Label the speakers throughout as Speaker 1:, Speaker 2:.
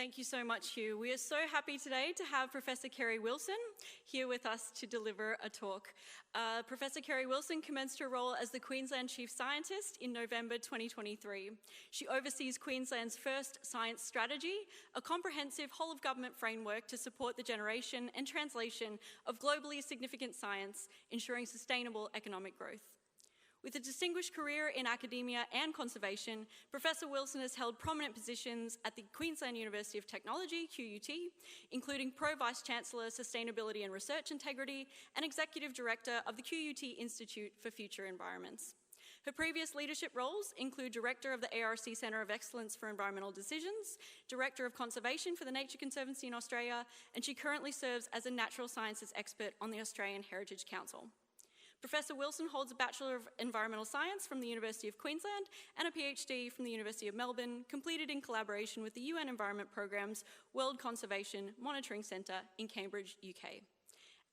Speaker 1: Thank you so much, Hugh. We are so happy today to have Professor Kerrie Wilson here with us to deliver a talk. Professor Kerrie Wilson commenced her role as the Queensland Chief Scientist in November 2023. She oversees Queensland's first science strategy, a comprehensive whole-of-government framework to support the generation and translation of globally significant science, ensuring sustainable economic growth. With a distinguished career in academia and conservation, Professor Wilson has held prominent positions at the Queensland University of Technology, QUT, including Pro Vice-Chancellor, Sustainability and Research Integrity, and Executive Director of the QUT Institute for Future Environments. Her previous leadership roles include Director of the ARC Centre of Excellence for Environmental Decisions, Director of Conservation for the Nature Conservancy in Australia, and she currently serves as a natural sciences expert on the Australian Heritage Council. Professor Wilson holds a Bachelor of Environmental Science from the University of Queensland and a PhD from the University of Melbourne, completed in collaboration with the UN Environment Programme's World Conservation Monitoring Centre in Cambridge, UK.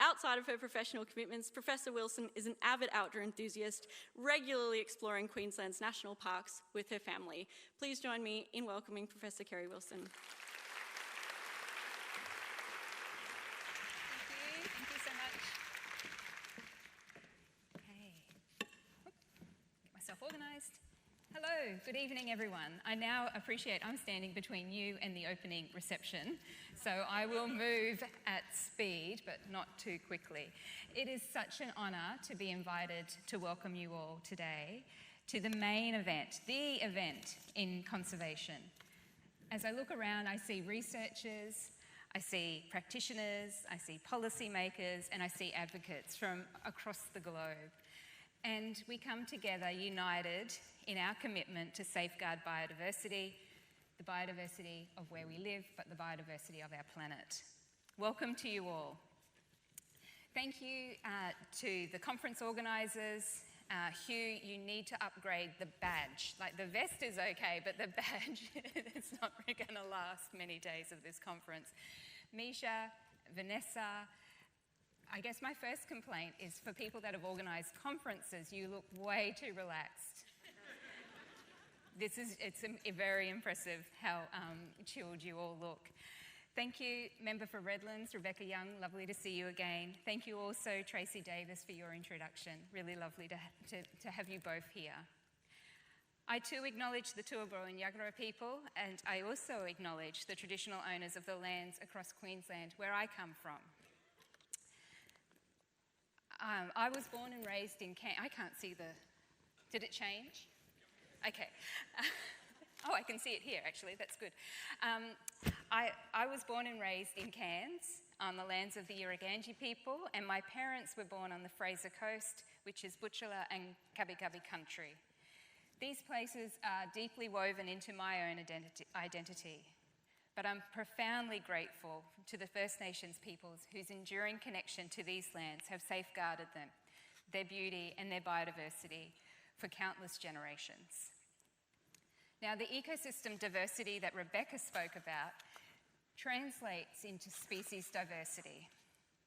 Speaker 1: Outside of her professional commitments, Professor Wilson is an avid outdoor enthusiast, regularly exploring Queensland's national parks with her family. Please join me in welcoming Professor Kerrie Wilson.
Speaker 2: Organised. Hello, good evening everyone. I now appreciate I'm standing between you and the opening reception, so I will move at speed but not too quickly. It is such an honour to be invited to welcome you all today to the main event, the event in conservation. As I look around, I see researchers, I see practitioners, I see policymakers, and I see advocates from across the globe. And we come together united in our commitment to safeguard biodiversity, the biodiversity of where we live, but the biodiversity of our planet. Welcome to you all. Thank you to the conference organisers. Hugh, you need to upgrade the badge. Like, the vest is okay, but the badge is not going to last many days of this conference. Misha, Vanessa, I guess my first complaint is for people that have organised conferences, you look way too relaxed. It's very impressive how chilled you all look. Thank you, Member for Redlands, Rebecca Young, lovely to see you again. Thank you also, Tracy Davis, for your introduction. Really lovely to have you both here. I too acknowledge the Turrbal and Yagara people, and I also acknowledge the traditional owners of the lands across Queensland where I come from. I was born and raised in I can't see did it change? Okay. Oh, I can see it here, actually, that's good. I was born and raised in Cairns on the lands of the Yirraganji people, and my parents were born on the Fraser Coast, which is Butchulla and Kabi Kabi country. These places are deeply woven into my own identity. But I'm profoundly grateful to the First Nations peoples whose enduring connection to these lands have safeguarded them, their beauty and their biodiversity for countless generations. Now, the ecosystem diversity that Rebecca spoke about translates into species diversity.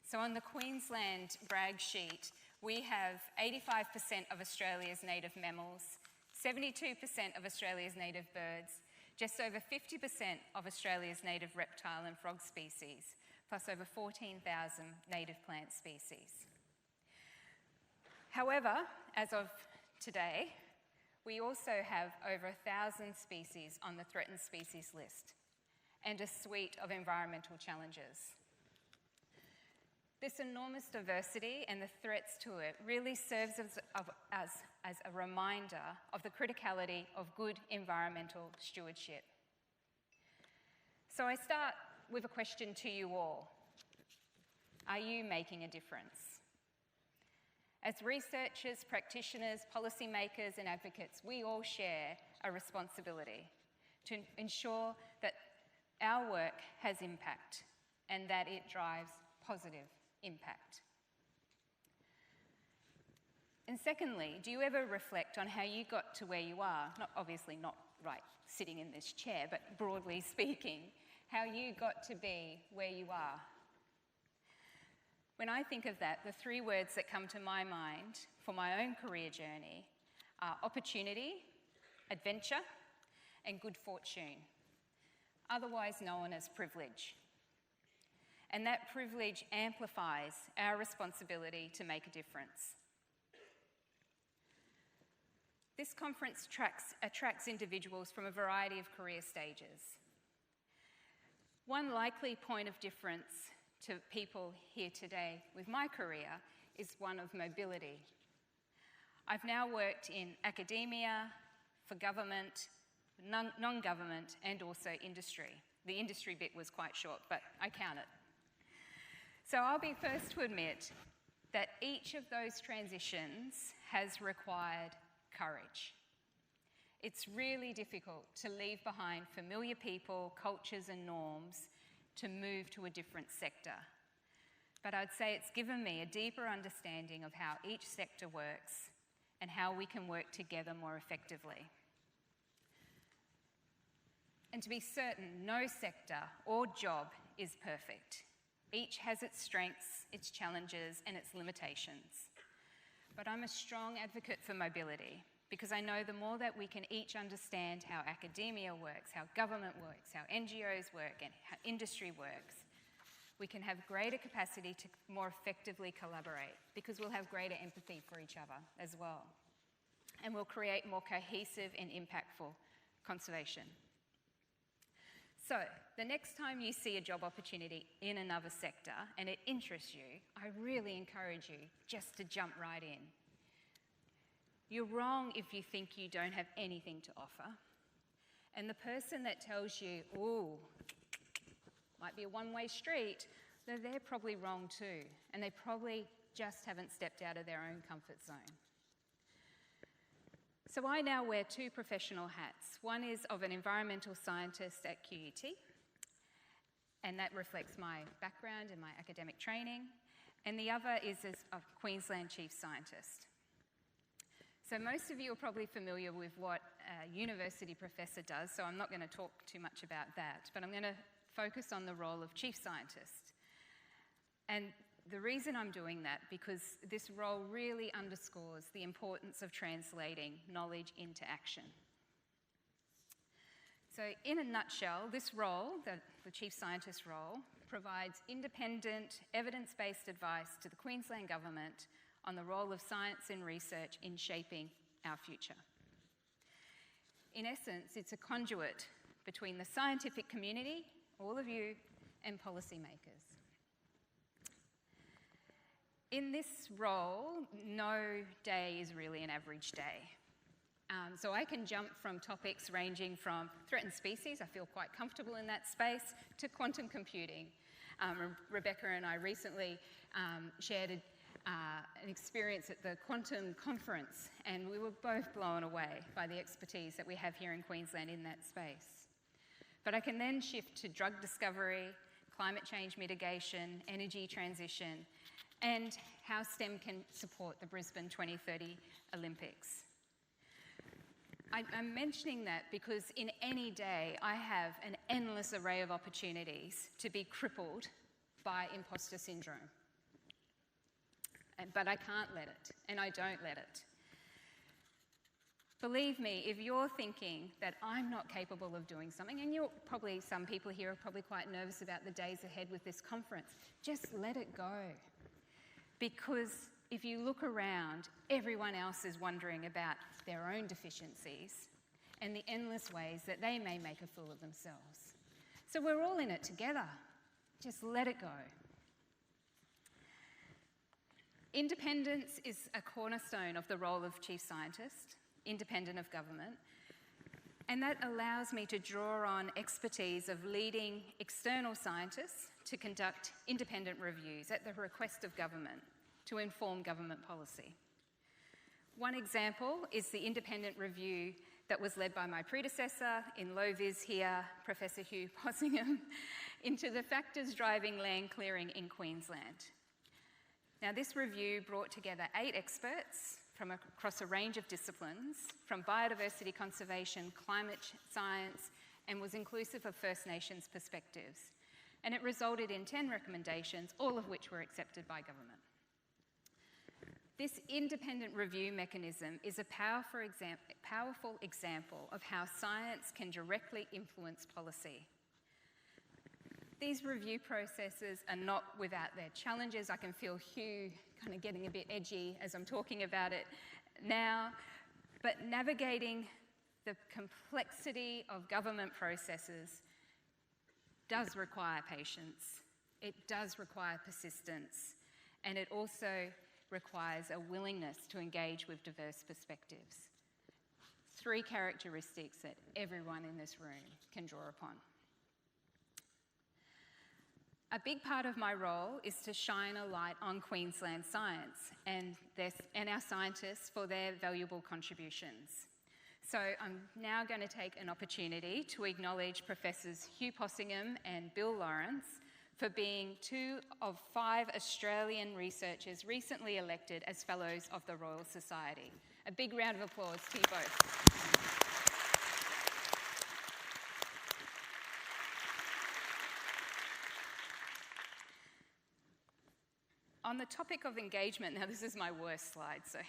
Speaker 2: So on the Queensland brag sheet, we have 85% of Australia's native mammals, 72% of Australia's native birds, just over 50% of Australia's native reptile and frog species, plus over 14,000 native plant species. However, as of today, we also have over 1,000 species on the threatened species list and a suite of environmental challenges. This enormous diversity and the threats to it really serves as a reminder of the criticality of good environmental stewardship. So I start with a question to you all. Are you making a difference? As researchers, practitioners, policymakers and advocates, we all share a responsibility to ensure that our work has impact and that it drives positive impact. And secondly, do you ever reflect on how you got to where you are? Obviously not right sitting in this chair, but broadly speaking, how you got to be where you are. When I think of that, the three words that come to my mind for my own career journey are opportunity, adventure, and good fortune. otherwise known as privilege. And that privilege amplifies our responsibility to make a difference. This conference attracts individuals from a variety of career stages. One likely point of difference to people here today with my career is one of mobility. I've now worked in academia, for government, non-government, and also industry. The industry bit was quite short, but I count it. So I'll be first to admit that each of those transitions has required courage. It's really difficult to leave behind familiar people, cultures, and norms to move to a different sector. But I'd say it's given me a deeper understanding of how each sector works and how we can work together more effectively. And to be certain, no sector or job is perfect. Each has its strengths, its challenges, and its limitations. But I'm a strong advocate for mobility because I know the more that we can each understand how academia works, how government works, how NGOs work, and how industry works, we can have greater capacity to more effectively collaborate because we'll have greater empathy for each other as well. And we'll create more cohesive and impactful conservation. So, the next time you see a job opportunity in another sector and it interests you, I really encourage you just to jump right in. You're wrong if you think you don't have anything to offer. And the person that tells you, ooh, might be a one-way street, they're probably wrong too. And they probably just haven't stepped out of their own comfort zone. So I now wear two professional hats. One is of an environmental scientist at QUT, and that reflects my background and my academic training. And the other is as a Queensland Chief Scientist. So most of you are probably familiar with what a university professor does, so I'm not going to talk too much about that, but I'm going to focus on the role of Chief Scientist. And the reason I'm doing that, because this role really underscores the importance of translating knowledge into action. So in a nutshell, this role, the Chief Scientist role, provides independent, evidence-based advice to the Queensland Government on the role of science and research in shaping our future. In essence, it's a conduit between the scientific community, all of you, and policymakers. In this role, no day is really an average day. So I can jump from topics ranging from threatened species, I feel quite comfortable in that space, to quantum computing. Rebecca and I recently shared an experience at the quantum conference, and we were both blown away by the expertise that we have here in Queensland in that space. But I can then shift to drug discovery, climate change mitigation, energy transition, and how STEM can support the Brisbane 2030 Olympics. I'm mentioning that because in any day I have an endless array of opportunities to be crippled by imposter syndrome. But I can't let it, and I don't let it. Believe me, if you're thinking that I'm not capable of doing something, and some people here are probably quite nervous about the days ahead with this conference, just let it go. Because if you look around, everyone else is wondering about their own deficiencies and the endless ways that they may make a fool of themselves. So we're all in it together. Just let it go. Independence is a cornerstone of the role of Chief Scientist, independent of government, and that allows me to draw on expertise of leading external scientists to conduct independent reviews at the request of government to inform government policy. One example is the independent review that was led by my predecessor in low vis here, Professor Hugh Possingham, into the factors driving land clearing in Queensland. Now, this review brought together 8 experts from across a range of disciplines, from biodiversity conservation, climate science, and was inclusive of First Nations perspectives. And it resulted in 10 recommendations, all of which were accepted by government. This independent review mechanism is a powerful example of how science can directly influence policy. These review processes are not without their challenges. I can feel Hugh kind of getting a bit edgy as I'm talking about it now, but navigating the complexity of government processes does require patience, it does require persistence, and it also requires a willingness to engage with diverse perspectives. 3 characteristics that everyone in this room can draw upon. A big part of my role is to shine a light on Queensland science and our scientists for their valuable contributions. So I'm now going to take an opportunity to acknowledge Professors Hugh Possingham and Bill Lawrence for being 2 of 5 Australian researchers recently elected as Fellows of the Royal Society. A big round of applause to you both. On the topic of engagement, now this is my worst slide, so,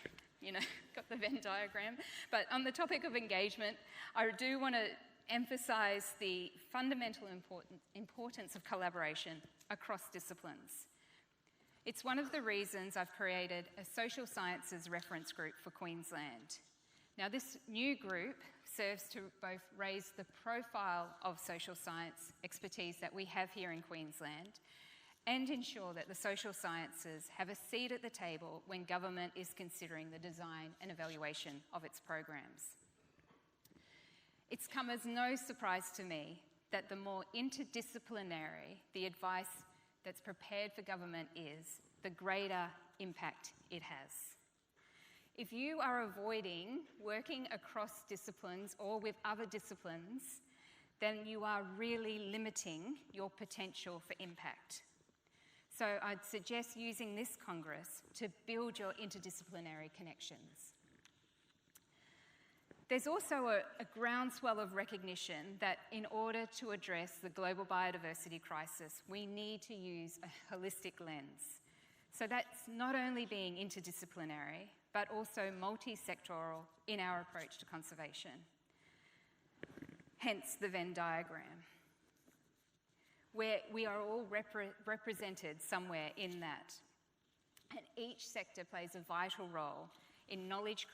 Speaker 2: you know, got the Venn diagram. But on the topic of engagement, I do want to emphasise the fundamental importance of collaboration across disciplines. It's one of the reasons I've created a social sciences reference group for Queensland. Now, this new group serves to both raise the profile of social science expertise that we have here in Queensland and ensure that the social sciences have a seat at the table when government is considering the design and evaluation of its programs. It's come as no surprise to me that the more interdisciplinary the advice that's prepared for government is, the greater impact it has. If you are avoiding working across disciplines or with other disciplines, then you are really limiting your potential for impact. So I'd suggest using this Congress to build your interdisciplinary connections. There's also a groundswell of recognition that in order to address the global biodiversity crisis, we need to use a holistic lens. So that's not only being interdisciplinary, but also multi-sectoral in our approach to conservation. Hence the Venn diagram, where we are all represented somewhere in that. And each sector plays a vital role in knowledge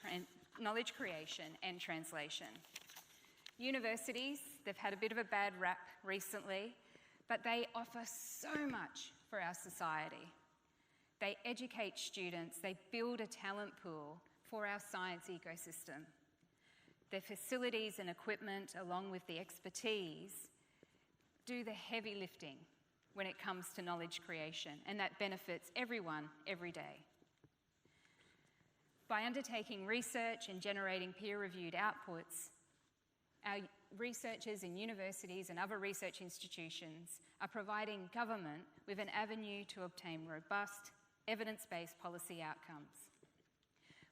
Speaker 2: creation and translation. Universities, they've had a bit of a bad rap recently, but they offer so much for our society. They educate students, they build a talent pool for our science ecosystem. Their facilities and equipment, along with the expertise, do the heavy lifting when it comes to knowledge creation, and that benefits everyone every day. By undertaking research and generating peer-reviewed outputs, our researchers in universities and other research institutions are providing government with an avenue to obtain robust, evidence-based policy outcomes.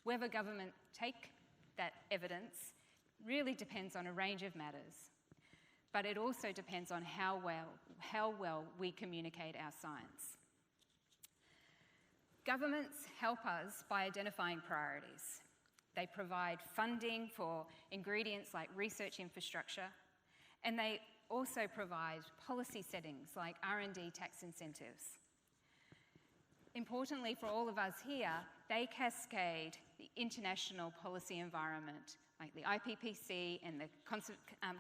Speaker 2: Whether government take that evidence really depends on a range of matters, but it also depends on how well we communicate our science. Governments help us by identifying priorities. They provide funding for ingredients like research infrastructure, and they also provide policy settings like R&D tax incentives. Importantly for all of us here, they cascade the international policy environment, like the IPPC and the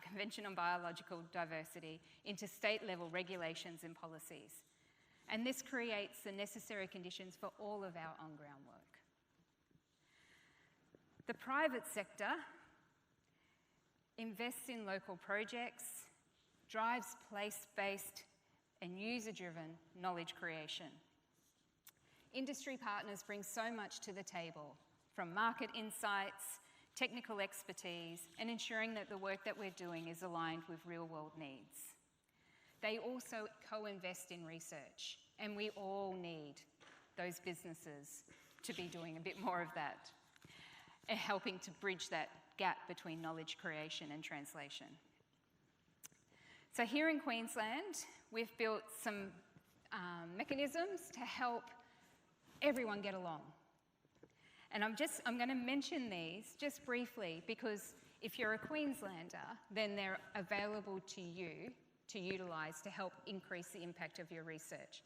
Speaker 2: Convention on Biological Diversity, into state-level regulations and policies. And this creates the necessary conditions for all of our on-ground work. The private sector invests in local projects, drives place-based and user-driven knowledge creation. Industry partners bring so much to the table, from market insights, technical expertise, and ensuring that the work that we're doing is aligned with real-world needs. They also co-invest in research, and we all need those businesses to be doing a bit more of that, and helping to bridge that gap between knowledge creation and translation. So here in Queensland, we've built some mechanisms to help everyone get along. And I'm going to mention these just briefly because if you're a Queenslander, then they're available to you to utilise to help increase the impact of your research.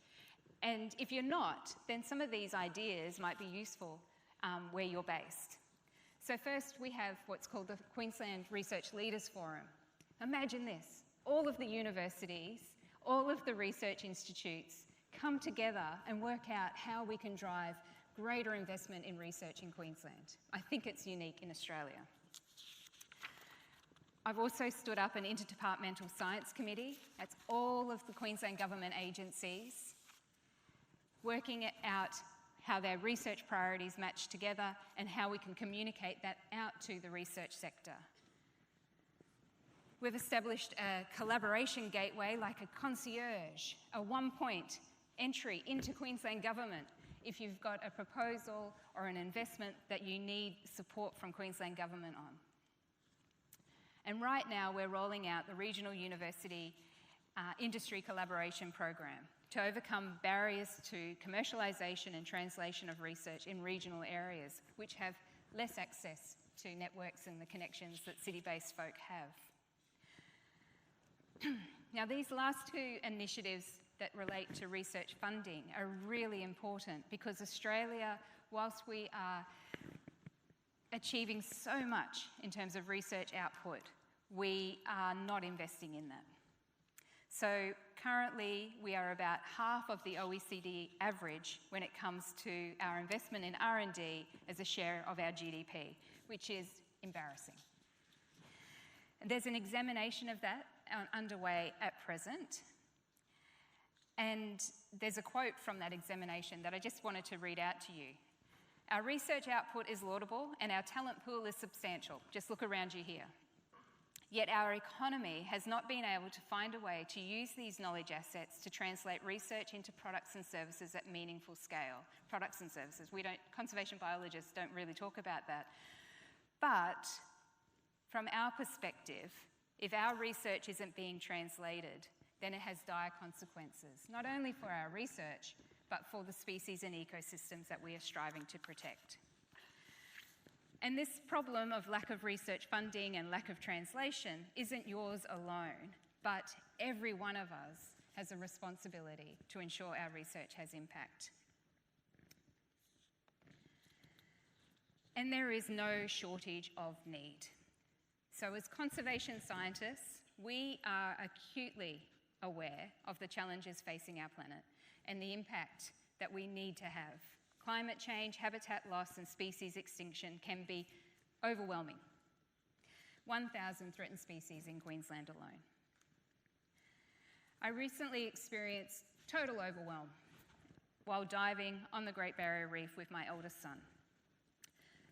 Speaker 2: And if you're not, then some of these ideas might be useful where you're based. So first we have what's called the Queensland Research Leaders Forum. Imagine this, all of the universities, all of the research institutes come together and work out how we can drive greater investment in research in Queensland. I think it's unique in Australia. I've also stood up an interdepartmental science committee. That's all of the Queensland Government agencies working out how their research priorities match together and how we can communicate that out to the research sector. We've established a collaboration gateway, like a concierge, a one-point entry into Queensland Government if you've got a proposal or an investment that you need support from Queensland Government on. And right now we're rolling out the Regional University Industry Collaboration Program to overcome barriers to commercialisation and translation of research in regional areas which have less access to networks and the connections that city-based folk have. Now, these last two initiatives that relate to research funding are really important because Australia, whilst we are achieving so much in terms of research output, we are not investing in that. So currently we are about half of the OECD average when it comes to our investment in R&D as a share of our GDP, which is embarrassing. There's an examination of that underway at present. And there's a quote from that examination that I just wanted to read out to you. Our research output is laudable and our talent pool is substantial. Just look around you here. Yet our economy has not been able to find a way to use these knowledge assets to translate research into products and services at meaningful scale. Products and services. Conservation biologists don't really talk about that. But from our perspective, if our research isn't being translated, then it has dire consequences, not only for our research, but for the species and ecosystems that we are striving to protect. And this problem of lack of research funding and lack of translation isn't yours alone, but every one of us has a responsibility to ensure our research has impact. And there is no shortage of need. So as conservation scientists, we are acutely aware of the challenges facing our planet and the impact that we need to have. Climate change, habitat loss and species extinction can be overwhelming. 1,000 threatened species in Queensland alone. I recently experienced total overwhelm while diving on the Great Barrier Reef with my eldest son.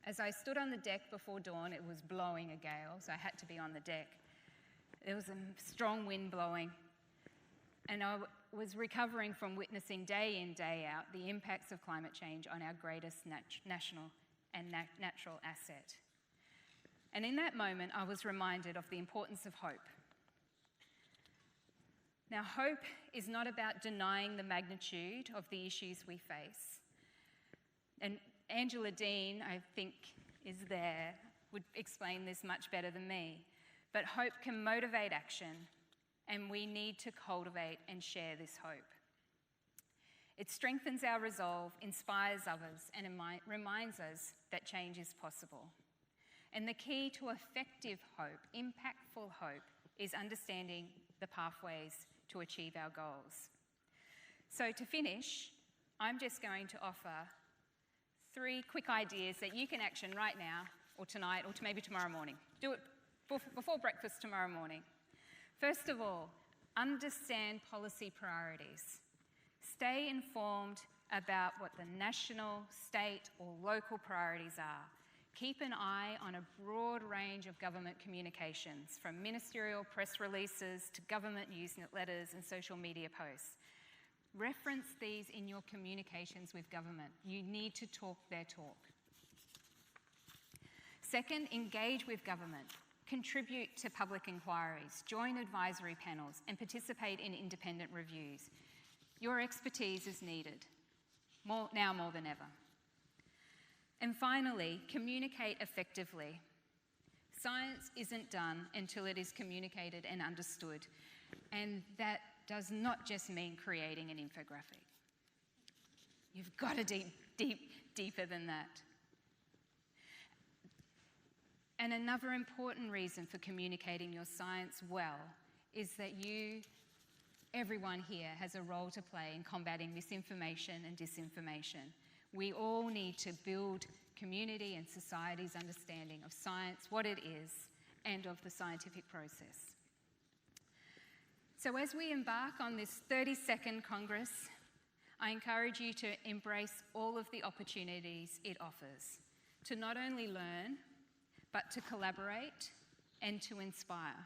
Speaker 2: As I stood on the deck before dawn, it was blowing a gale, so I had to be on the deck. There was a strong wind blowing, and I was recovering from witnessing day in, day out the impacts of climate change on our greatest national and natural asset. And in that moment, I was reminded of the importance of hope. Now, hope is not about denying the magnitude of the issues we face. And Angela Dean, I think, is there, would explain this much better than me. But hope can motivate action, and we need to cultivate and share this hope. It strengthens our resolve, inspires others, and reminds us that change is possible. And the key to effective hope, impactful hope, is understanding the pathways to achieve our goals. So to finish, I'm just going to offer 3 quick ideas that you can action right now, or tonight, or maybe tomorrow morning. Do it before breakfast tomorrow morning. First of all, understand policy priorities. Stay informed about what the national, state, or local priorities are. Keep an eye on a broad range of government communications, from ministerial press releases to government newsletters and social media posts. Reference these in your communications with government. You need to talk their talk. Second, engage with government. Contribute to public inquiries, join advisory panels, and participate in independent reviews. Your expertise is needed, now more than ever. And finally, communicate effectively. Science isn't done until it is communicated and understood. And that does not just mean creating an infographic. You've got to dig deeper than that. And another important reason for communicating your science well is that everyone here has a role to play in combating misinformation and disinformation. We all need to build community and society's understanding of science, what it is, and of the scientific process. So as we embark on this 32nd Congress, I encourage you to embrace all of the opportunities it offers, to not only learn, but to collaborate and to inspire.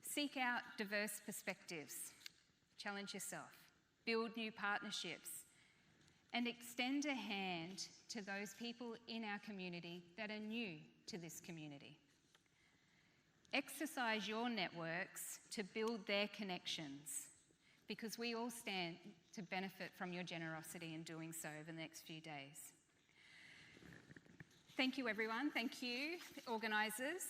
Speaker 2: Seek out diverse perspectives, challenge yourself, build new partnerships, and extend a hand to those people in our community that are new to this community. Exercise your networks to build their connections, because we all stand to benefit from your generosity in doing so over the next few days. Thank you, everyone. Thank you, organisers.